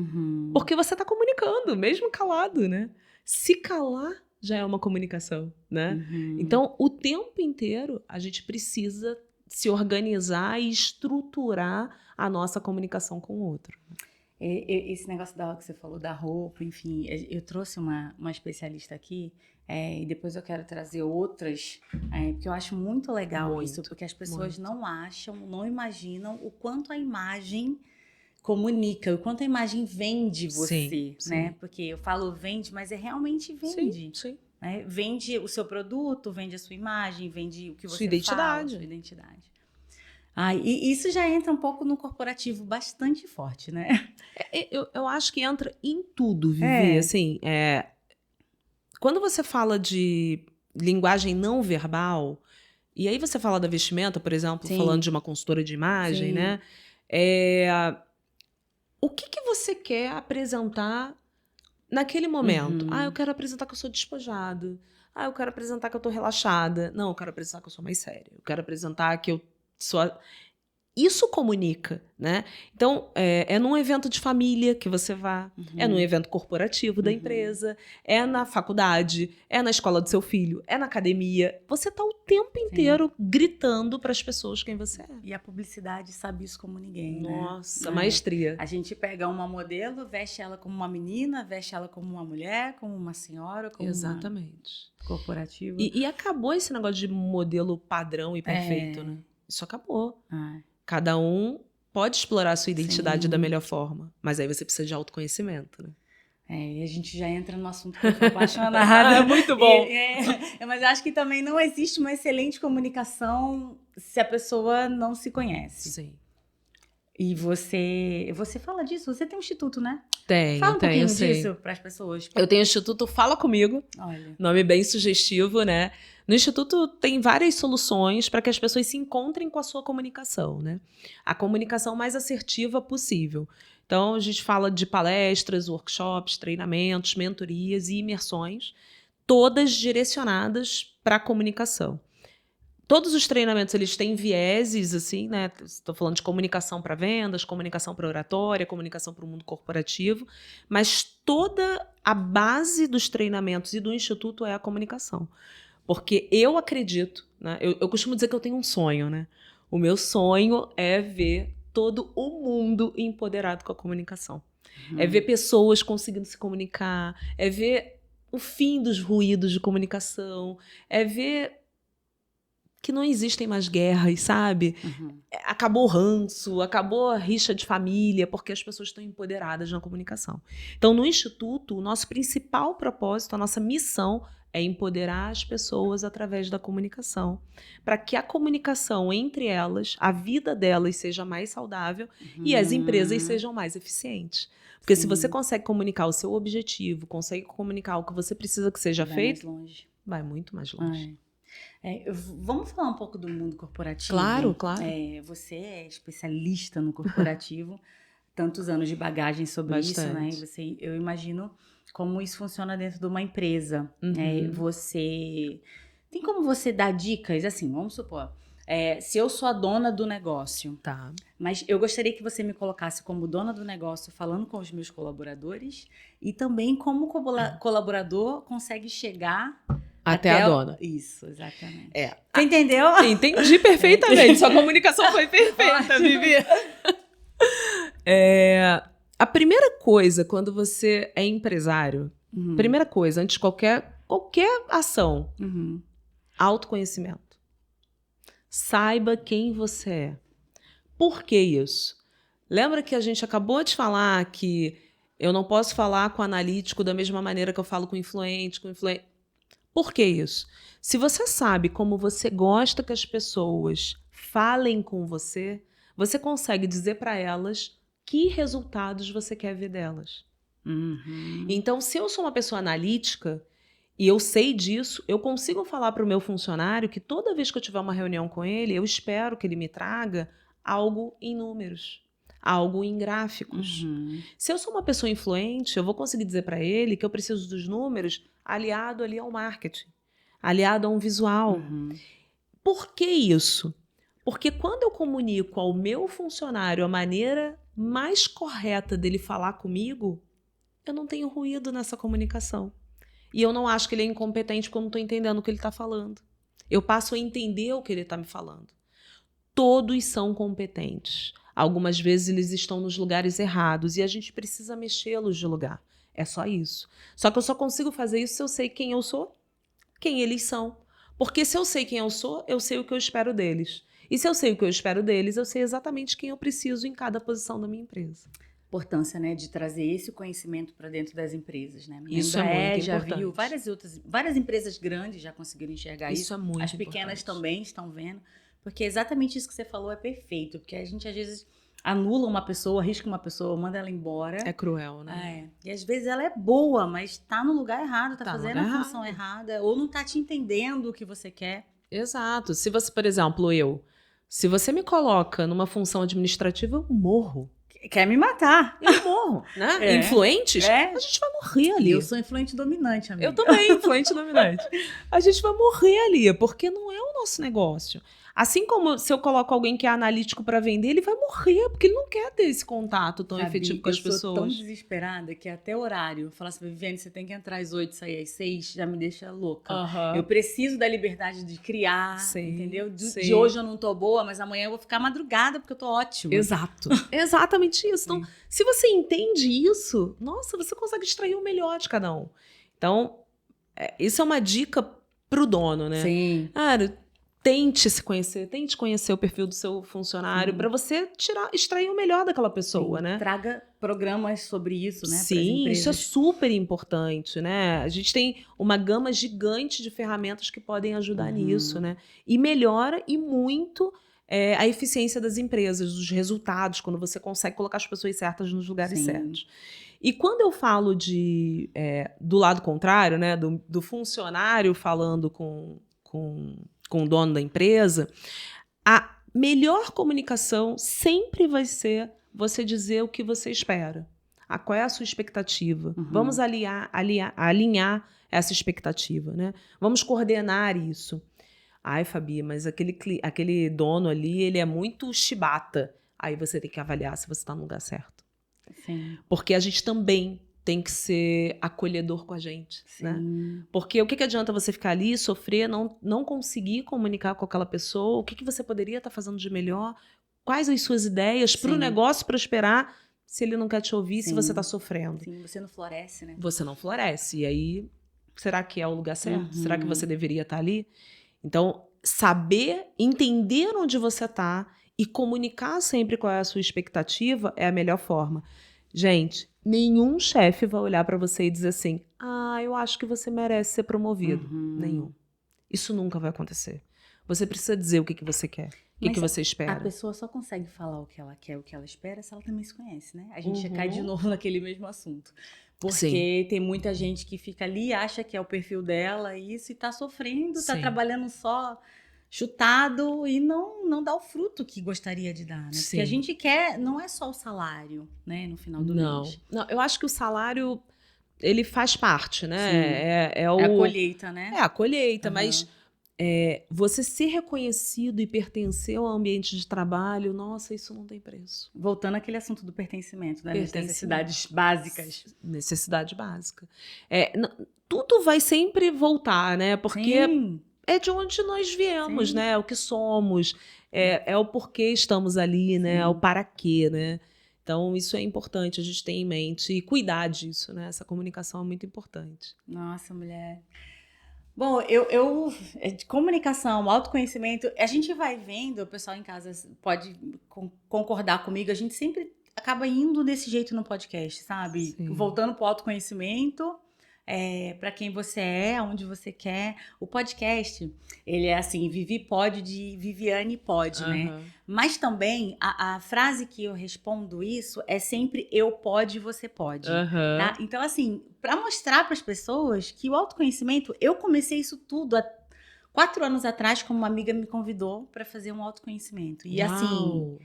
Porque você tá comunicando, mesmo calado, né? Se calar já é uma comunicação, né? Então, o tempo inteiro, a gente precisa se organizar e estruturar a nossa comunicação com o outro. Esse negócio que você falou da roupa, enfim, eu trouxe uma especialista aqui, e depois eu quero trazer outras, porque eu acho muito legal isso, porque as pessoas não acham, não imaginam o quanto a imagem comunica, o quanto a imagem vende você, né? Porque eu falo vende, mas realmente vende. Sim. Né? Vende o seu produto, vende a sua imagem, vende o que você fala, sua identidade. E isso já entra um pouco no corporativo bastante forte, né? Eu acho que entra em tudo, Vivi. Assim, quando você fala de linguagem não verbal, e aí você fala da vestimenta, por exemplo, falando de uma consultora de imagem, né? O que você quer apresentar naquele momento? Eu quero apresentar que eu sou despojada. Eu quero apresentar que eu tô relaxada. Não, eu quero apresentar que eu sou mais séria. Eu quero apresentar que eu sou... Isso comunica, né? Então, é num evento de família que você vá, é num evento corporativo da empresa, é na faculdade, é na escola do seu filho, é na academia. Você tá o tempo inteiro gritando para as pessoas quem você é. E a publicidade sabe isso como ninguém, Nossa, maestria. A gente pega uma modelo, veste ela como uma menina, veste ela como uma mulher, como uma senhora, como Exatamente. uma corporativa. E acabou esse negócio de modelo padrão e perfeito, né? Isso acabou. Cada um pode explorar a sua identidade da melhor forma, mas aí você precisa de autoconhecimento, né? E a gente já entra no assunto que eu tô apaixonada. Muito bom. Mas acho que também não existe uma excelente comunicação se a pessoa não se conhece. Sim. E você fala disso? Você tem um instituto, né? Fala um pouquinho disso para as pessoas. Eu tenho o Instituto Fala Comigo. Olha. Nome bem sugestivo, né? No Instituto tem várias soluções para que as pessoas se encontrem com a sua comunicação, né? A comunicação mais assertiva possível. Então, a gente fala de palestras, workshops, treinamentos, mentorias e imersões, todas direcionadas para a comunicação. Todos os treinamentos, eles têm vieses, assim, né? Estou falando de comunicação para vendas, comunicação para oratória, comunicação para o mundo corporativo, mas toda a base dos treinamentos e do Instituto é a comunicação. Porque eu acredito, né? Eu costumo dizer que eu tenho um sonho, né? O meu sonho é ver todo o mundo empoderado com a comunicação. É ver pessoas conseguindo se comunicar, é ver o fim dos ruídos de comunicação, é ver que não existem mais guerras, sabe? Acabou o ranço, acabou a rixa de família, porque as pessoas estão empoderadas na comunicação. Então, no Instituto, o nosso principal propósito, a nossa missão é empoderar as pessoas através da comunicação, para que a comunicação entre elas, a vida delas seja mais saudável e as empresas sejam mais eficientes. Porque se você consegue comunicar o seu objetivo, consegue comunicar o que você precisa que seja feito, mais longe. Vai muito mais longe. Vamos falar um pouco do mundo corporativo? Claro. Você é especialista no corporativo, tantos anos de bagagem sobre isso, né? Eu imagino como isso funciona dentro de uma empresa. Tem como você dar dicas? Assim, vamos supor, se eu sou a dona do negócio, mas eu gostaria que você me colocasse como dona do negócio, falando com os meus colaboradores, e também como o colaborador consegue chegar até a dona. Isso, exatamente. Você entendeu? Entendi perfeitamente. Sua comunicação foi perfeita, Vivi. A primeira coisa, quando você é empresário, primeira coisa, antes de qualquer ação, autoconhecimento. Saiba quem você é. Por que isso? Lembra que a gente acabou de falar que eu não posso falar com o analítico da mesma maneira que eu falo com o influente, Por que isso? Se você sabe como você gosta que as pessoas falem com você, você consegue dizer para elas que resultados você quer ver delas. Uhum. Então, se eu sou uma pessoa analítica e eu sei disso, eu consigo falar para o meu funcionário que toda vez que eu tiver uma reunião com ele, eu espero que ele me traga algo em números, algo em gráficos. Uhum. Se eu sou uma pessoa influente, eu vou conseguir dizer para ele que eu preciso dos números aliado ali ao marketing, aliado a um visual. Uhum. Por que isso? Porque quando eu comunico ao meu funcionário a maneira mais correta dele falar comigo, eu não tenho ruído nessa comunicação. E eu não acho que ele é incompetente porque eu não estou entendendo o que ele está falando. Eu passo a entender o que ele está me falando. Todos são competentes. Algumas vezes eles estão nos lugares errados e a gente precisa mexê-los de lugar. É só isso. Só que eu só consigo fazer isso se eu sei quem eu sou, quem eles são. Porque se eu sei quem eu sou, eu sei o que eu espero deles. E se eu sei o que eu espero deles, eu sei exatamente quem eu preciso em cada posição da minha empresa. Importância, né, de trazer esse conhecimento para dentro das empresas, né? Isso é muito já importante. viu várias empresas grandes já conseguiram enxergar isso. Isso é muito As pequenas importante. também estão vendo, porque exatamente isso que você falou é perfeito, porque a gente às vezes anula uma pessoa, arrisca uma pessoa, manda ela embora. É cruel, né? É. E às vezes ela é boa, mas tá no lugar errado, tá Tá no fazendo a lugar função errada, ou não tá te entendendo o que você quer. Exato. Se você, por exemplo, se você me coloca numa função administrativa, eu morro. Quer me matar. Eu morro, né? É. Influentes, É. a gente vai morrer ali. Eu sou influente dominante, amiga. Eu também, influente dominante. A gente vai morrer ali, porque não é o nosso negócio. Assim como se eu coloco alguém que é analítico para vender, ele vai morrer, porque ele não quer ter esse contato tão Sabe, efetivo com as pessoas. Eu sou tão desesperada que até horário, falar assim, Viviane, você tem que entrar às 8, sair às 6, já me deixa louca. Uhum. Eu preciso da liberdade de criar, Sim, entendeu? sim. De hoje eu não tô boa, mas amanhã eu vou ficar madrugada porque eu tô ótima. Exato. Exatamente isso. Então, se você entende isso, nossa, você consegue extrair o melhor de cada um. Então, isso é uma dica pro dono, né? Sim. Cara, tente se conhecer, tente conhecer o perfil do seu funcionário para você extrair o melhor daquela pessoa, Sim. né? Traga programas sobre isso, né? Sim, isso é super importante, né? A gente tem uma gama gigante de ferramentas que podem ajudar nisso, né? E melhora e muito a eficiência das empresas, os resultados, quando você consegue colocar as pessoas certas nos lugares certos. E quando eu falo do lado contrário, né? Do funcionário falando com o dono da empresa, a melhor comunicação sempre vai ser você dizer o que você espera. Qual é a sua expectativa? Vamos alinhar essa expectativa, né? Vamos coordenar isso. Ai, Fabi, mas aquele dono ali, ele é muito chibata. Aí você tem que avaliar se você está no lugar certo. Sim. Porque a gente também tem que ser acolhedor com a gente, né? Porque o que adianta você ficar ali, sofrer, não conseguir comunicar com aquela pessoa? O que você poderia estar fazendo de melhor? Quais as suas ideias para o negócio prosperar se ele não quer te ouvir, se você está sofrendo? Sim, você não floresce, né? Você não floresce. E aí, será que é o lugar certo? Será que você deveria estar ali? Então, saber, entender onde você está e comunicar sempre qual é a sua expectativa é a melhor forma. Gente, nenhum chefe vai olhar para você e dizer assim, eu acho que você merece ser promovido. Nenhum. Isso nunca vai acontecer. Você precisa dizer o que você quer, o que você espera. A pessoa só consegue falar o que ela quer, o que ela espera, se ela também se conhece, né? A gente cai de novo naquele mesmo assunto. Porque tem muita gente que fica ali, acha que é o perfil dela, e tá sofrendo, tá trabalhando só chutado e não dá o fruto que gostaria de dar, né? Porque a gente quer, não é só o salário, né, no final do mês. Não, eu acho que o salário, ele faz parte, né? É a colheita, né? É a colheita, mas você ser reconhecido e pertencer ao ambiente de trabalho, nossa, isso não tem preço. Voltando àquele assunto do pertencimento, né? Das necessidades básicas. Necessidade básica. Tudo vai sempre voltar, né? Porque é de onde nós viemos, né? É o que somos, é o porquê estamos ali, né? É o para quê, né? Então, isso é importante a gente ter em mente e cuidar disso, né? Essa comunicação é muito importante. Nossa, mulher. Bom, de comunicação, autoconhecimento, a gente vai vendo, o pessoal em casa pode concordar comigo, a gente sempre acaba indo desse jeito no podcast, sabe? Voltando pro autoconhecimento, para quem você é, aonde você quer. O podcast, ele é assim, Vivi pode de Viviane pode, né? Mas também, a frase que eu respondo isso é sempre eu pode, você pode, tá? Então, assim, para mostrar para as pessoas que o autoconhecimento, eu comecei isso tudo há 4 anos atrás, como uma amiga me convidou para fazer um autoconhecimento. E assim,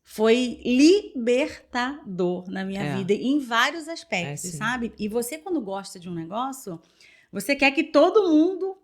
foi libertador na minha vida, em vários aspectos, sabe? E você, quando gosta de um negócio, você quer que todo mundo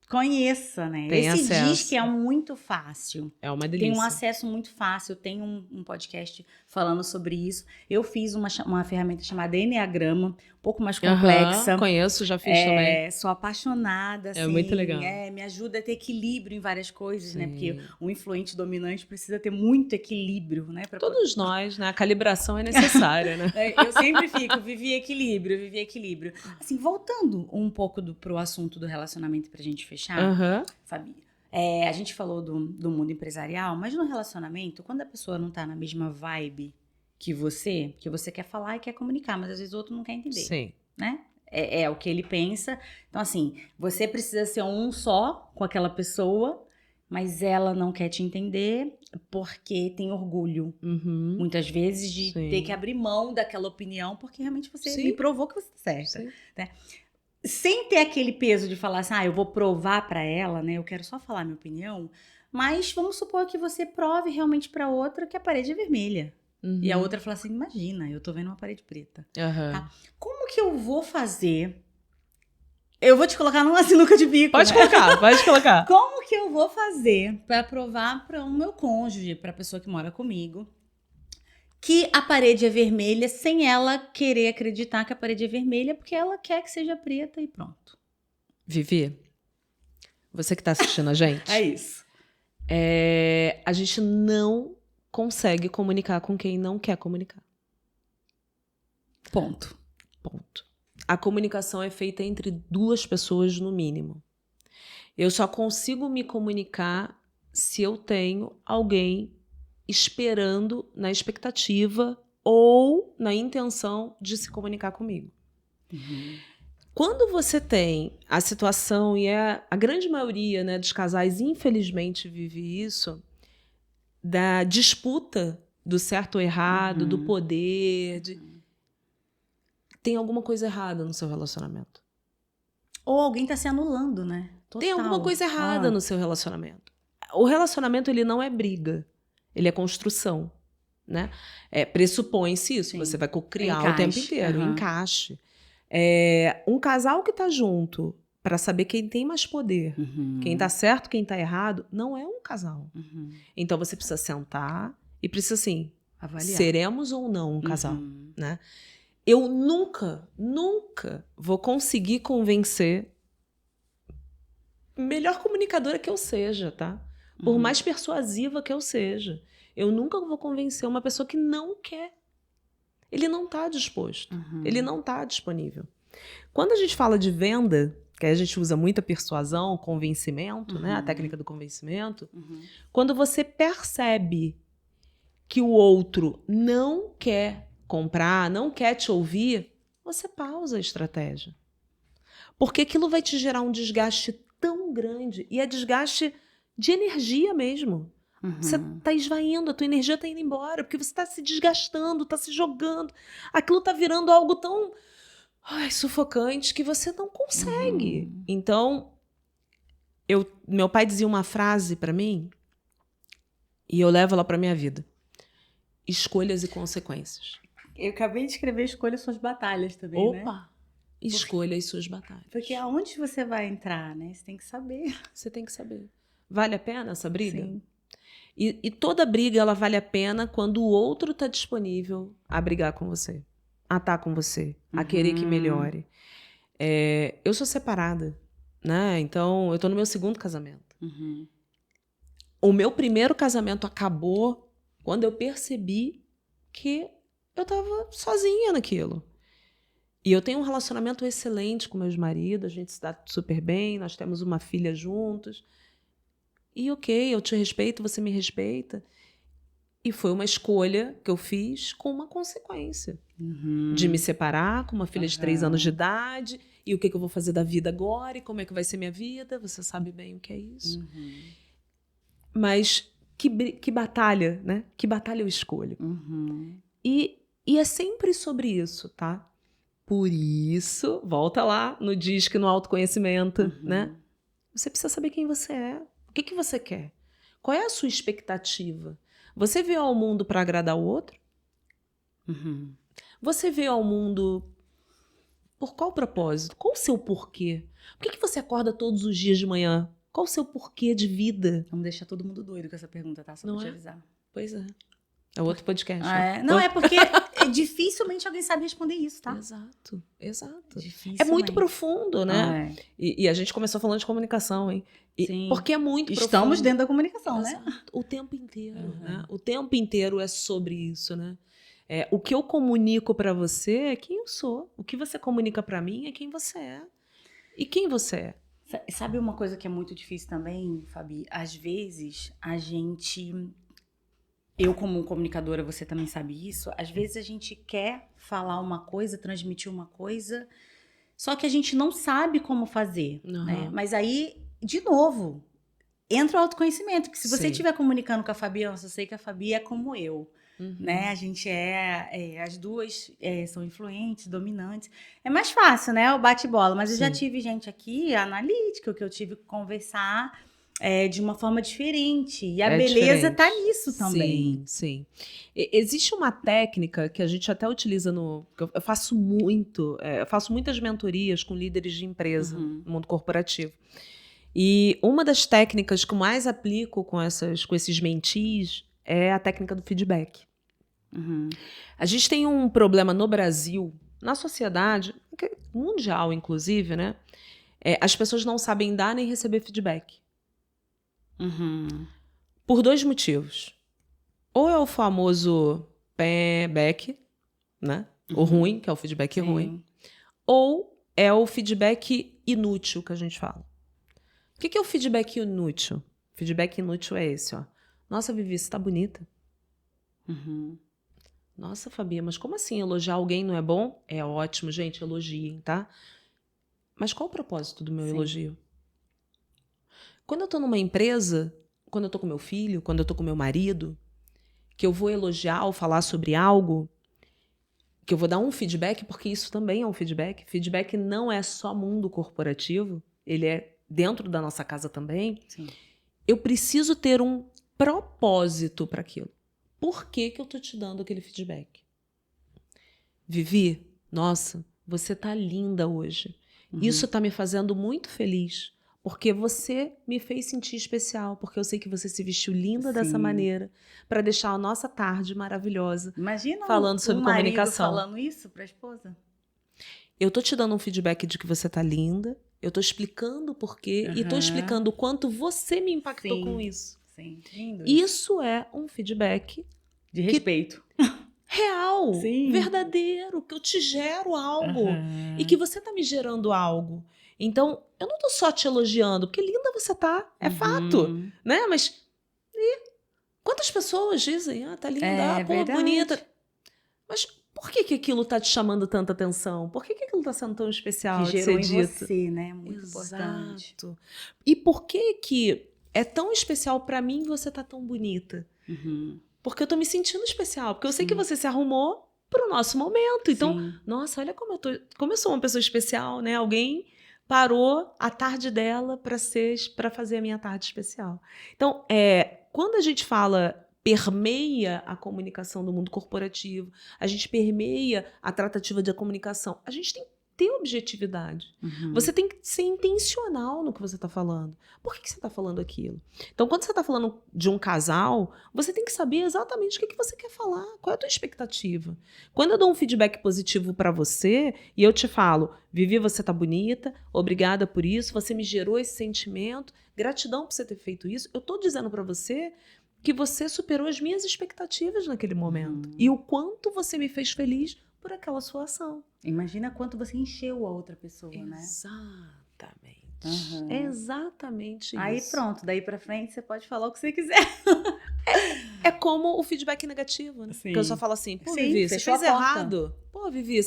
conheça, né? Esse diz que é muito fácil. É uma delícia. Tem um acesso muito fácil. Eu tenho um podcast falando sobre isso. Eu fiz uma ferramenta chamada Enneagrama, um pouco mais complexa. Conheço, já fiz também. Sou apaixonada, assim. É muito legal. Me ajuda a ter equilíbrio em várias coisas, né? Porque o influente dominante precisa ter muito equilíbrio, né? Todos nós, né? A calibração é necessária, né? Eu sempre fico, vivi equilíbrio. Assim, voltando um pouco pro assunto do relacionamento pra gente fechar, Fabi. A gente falou do mundo empresarial, mas no relacionamento, quando a pessoa não tá na mesma vibe que você quer falar e quer comunicar, mas às vezes o outro não quer entender. Sim. Né? É o que ele pensa. Então, assim, você precisa ser um só com aquela pessoa, mas ela não quer te entender porque tem orgulho, muitas vezes, de ter que abrir mão daquela opinião, porque realmente você me provou que você tá certa. Né? Sem ter aquele peso de falar assim, eu vou provar pra ela, né? Eu quero só falar minha opinião, mas vamos supor que você prove realmente pra outra que a parede é vermelha. E a outra fala assim, imagina, eu tô vendo uma parede preta. Tá? Como que eu vou fazer? Eu vou te colocar numa sinuca de bico. Pode colocar. Como que eu vou fazer pra provar para o meu cônjuge, pra pessoa que mora comigo, que a parede é vermelha sem ela querer acreditar que a parede é vermelha, porque ela quer que seja preta e pronto. Vivi, você que tá assistindo a gente. É isso. A gente não consegue comunicar com quem não quer comunicar. Ponto. A comunicação é feita entre 2 pessoas no mínimo. Eu só consigo me comunicar se eu tenho alguém esperando na expectativa ou na intenção de se comunicar comigo. Quando você tem a situação, e a grande maioria, né, dos casais, infelizmente, vive isso, da disputa do certo ou errado, do poder. Tem alguma coisa errada no seu relacionamento. Ou alguém tá se anulando, né? Total. Tem alguma coisa errada no seu relacionamento. O relacionamento, ele não é briga. Ele é construção, né? Pressupõe-se isso. Sim. Você vai criar o tempo inteiro. Encaixe. Um casal que tá junto para saber quem tem mais poder, quem tá certo, quem tá errado, não é um casal. Então você precisa sentar e precisa, assim, avaliar. Seremos ou não um casal, né? Eu nunca vou conseguir convencer, melhor comunicadora que eu seja, tá? Por mais persuasiva que eu seja, eu nunca vou convencer uma pessoa que não quer. Ele não tá disposto, ele não tá disponível. Quando a gente fala de venda, que aí a gente usa muito a persuasão, o convencimento, né? A técnica do convencimento. Quando você percebe que o outro não quer comprar, não quer te ouvir, você pausa a estratégia. Porque aquilo vai te gerar um desgaste tão grande. E é desgaste de energia mesmo. Você tá esvaindo, a tua energia tá indo embora, porque você tá se desgastando, tá se jogando. Aquilo tá virando algo tão sufocante que você não consegue. Então, meu pai dizia uma frase pra mim e eu levo ela pra minha vida. Escolhas e consequências. Eu acabei de escrever Escolha Suas Batalhas também, né? Opa! Escolha as suas batalhas. Porque aonde você vai entrar, né? Você tem que saber. Você tem que saber. Vale a pena essa briga? Sim. E toda briga, ela vale a pena quando o outro tá disponível a brigar com você. A estar com você. A querer que melhore. Eu sou separada, né? Então, eu tô no meu 2º casamento. O meu primeiro casamento acabou quando eu percebi que eu tava sozinha naquilo. E eu tenho um relacionamento excelente com meu marido, a gente se dá super bem, nós temos uma filha juntos. E ok, eu te respeito, você me respeita. E foi uma escolha que eu fiz com uma consequência. De me separar com uma filha de 3 anos de idade e o que eu vou fazer da vida agora, e como é que vai ser minha vida, você sabe bem o que é isso. Mas que batalha, né? Que batalha eu escolho. E é sempre sobre isso, tá? Por isso, volta lá no Disque, no autoconhecimento, né? Você precisa saber quem você é. O que você quer? Qual é a sua expectativa? Você veio ao mundo para agradar o outro? Você veio ao mundo por qual propósito? Qual o seu porquê? Por que você acorda todos os dias de manhã? Qual o seu porquê de vida? Vamos deixar todo mundo doido com essa pergunta, tá? Só pra te avisar. Pois é. É outro podcast. Não, é porque dificilmente alguém sabe responder isso, tá? Exato. É muito profundo, né? E a gente começou falando de comunicação, hein? Sim. Porque é muito profundo. Estamos dentro da comunicação, né? O tempo inteiro, né? O tempo inteiro é sobre isso, né? O que eu comunico pra você é quem eu sou. O que você comunica pra mim é quem você é. E quem você é. Sabe uma coisa que é muito difícil também, Fabi? Às vezes, eu como comunicadora, você também sabe isso, às vezes a gente quer falar uma coisa, transmitir uma coisa, só que a gente não sabe como fazer, né? Mas aí, de novo, entra o autoconhecimento, que se você estiver comunicando com a Fabi, eu sei que a Fabi é como eu, né? A gente as duas são influentes, dominantes. É mais fácil, né? O bate-bola. Mas eu já tive gente aqui, analítica, que eu tive que conversar de uma forma diferente. E a beleza tá nisso também. Sim. Existe uma técnica que a gente até utiliza eu faço muitas mentorias com líderes de empresa no mundo corporativo. E uma das técnicas que eu mais aplico com esses mentis é a técnica do feedback. A gente tem um problema no Brasil, na sociedade, mundial inclusive, né? As pessoas não sabem dar nem receber feedback. Por 2 motivos. Ou é o famoso back, né? O ruim, que é o feedback ruim. Ou é o feedback inútil que a gente fala. O que é o feedback inútil? Feedback inútil é esse, ó. Nossa, Vivi, você tá bonita. Nossa, Fabi, mas como assim elogiar alguém não é bom? É ótimo, gente, elogiem, tá? Mas qual o propósito do meu elogio? Quando eu tô numa empresa, quando eu tô com meu filho, quando eu tô com meu marido, que eu vou elogiar ou falar sobre algo, que eu vou dar um feedback, porque isso também é um feedback. Feedback não é só mundo corporativo, ele é dentro da nossa casa também. Eu preciso ter um propósito para aquilo. Por que eu tô te dando aquele feedback? Vivi, nossa, você tá linda hoje. Isso tá me fazendo muito feliz. Porque você me fez sentir especial. Porque eu sei que você se vestiu linda dessa maneira. Para deixar a nossa tarde maravilhosa. Imagina falando sobre comunicação. Falando isso pra esposa. Eu tô te dando um feedback de que você tá linda. Eu tô explicando o porquê. E tô explicando o quanto você me impactou com isso. Lindo. Isso é um feedback de respeito. Real, verdadeiro, que eu te gero algo e que você tá me gerando algo. Então, eu não tô só te elogiando, porque linda você tá, é fato, né? Mas quantas pessoas dizem, tá linda, bonita. Mas por que aquilo tá te chamando tanta atenção? Por que aquilo tá sendo tão especial que gerou de ser em dito? você, né? Muito importante. E por que é tão especial pra mim você tá tão bonita? Porque eu tô me sentindo especial. Porque eu sei que você se arrumou pro nosso momento. Então, nossa, olha como eu sou uma pessoa especial, né? Alguém parou a tarde dela para fazer a minha tarde especial. Então, quando a gente fala permeia a comunicação do mundo corporativo, a gente permeia a tratativa de comunicação, a gente tem que ter objetividade. Você tem que ser intencional no que você está falando. Por que você está falando aquilo? Então, quando você está falando de um casal, você tem que saber exatamente o que você quer falar. Qual é a tua expectativa? Quando eu dou um feedback positivo para você e eu te falo, Vivi, você tá bonita, obrigada por isso, você me gerou esse sentimento, gratidão por você ter feito isso, eu tô dizendo para você que você superou as minhas expectativas naquele momento. E o quanto você me fez feliz por aquela sua ação. Imagina quanto você encheu a outra pessoa, né? Exatamente. Exatamente isso. Aí pronto, daí pra frente você pode falar o que você quiser. É como o feedback negativo, né? Que eu só falo assim, pô, Vivi, você fez errado. Pô, Vivi,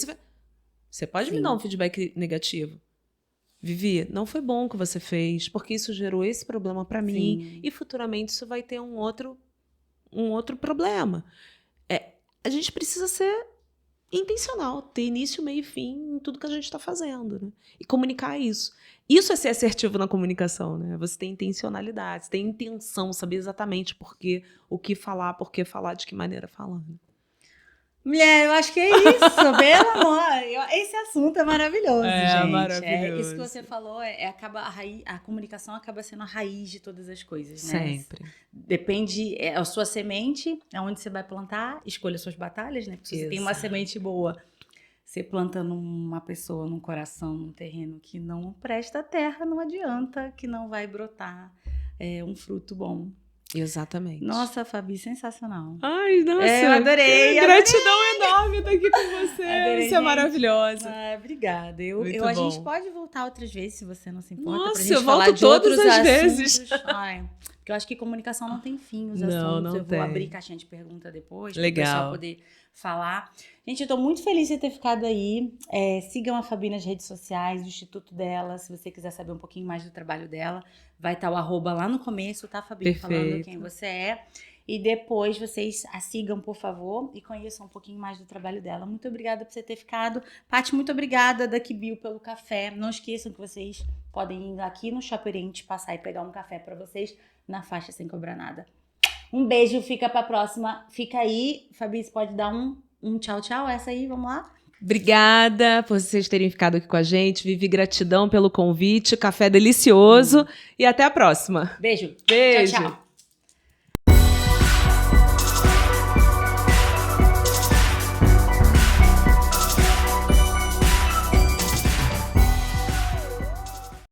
você pode me dar um feedback negativo. Vivi, não foi bom o que você fez, porque isso gerou esse problema para mim Sim. e futuramente isso vai ter um outro problema. A gente precisa ser intencional, ter início, meio e fim em tudo que a gente está fazendo, né? E comunicar isso. Isso é ser assertivo na comunicação, né? Você tem intencionalidade, você tem intenção, saber exatamente o que falar, por que falar, de que maneira falar. Né? Mulher, eu acho que é isso, pelo amor. Esse assunto é maravilhoso, gente. Maravilhoso. Isso que você falou, a comunicação acaba sendo a raiz de todas as coisas, né? Sempre. Depende, a sua semente, aonde você vai plantar, escolha suas batalhas, né? Porque se você tem uma semente boa, você planta numa pessoa, num coração, num terreno que não presta terra, não adianta, que não vai brotar um fruto bom. Exatamente. Nossa, Fabi, sensacional. Ai, nossa. Eu adorei. Gratidão enorme estar aqui com você. Adorei, Você é maravilhosa. Obrigada. A gente pode voltar outras vezes, se você não se importa. Nossa, pra gente eu falar volto de todas outros as assuntos. vezes. Porque eu acho que comunicação não tem fim, os Não, assuntos. não eu tem. vou abrir caixinha de pergunta depois, para o Legal. pessoal poder falar. Gente, eu tô muito feliz de ter ficado aí. Sigam a Fabi nas redes sociais, do Instituto dela. Se você quiser saber um pouquinho mais do trabalho dela, vai estar o @ lá no começo, tá, Fabi? Perfeito. Falando quem você é. E depois vocês a sigam, por favor, e conheçam um pouquinho mais do trabalho dela. Muito obrigada por você ter ficado. Paty, muito obrigada da Kibio pelo café. Não esqueçam que vocês podem ir aqui no Shopping Oriente, passar e pegar um café para vocês na faixa sem cobrar nada. Um beijo, fica pra próxima. Fica aí. Fabi, você pode dar um tchau, tchau? Essa aí, vamos lá? Obrigada por vocês terem ficado aqui com a gente. Vivi, gratidão pelo convite. Café delicioso. E até a próxima. Beijo. Beijo. Tchau, tchau.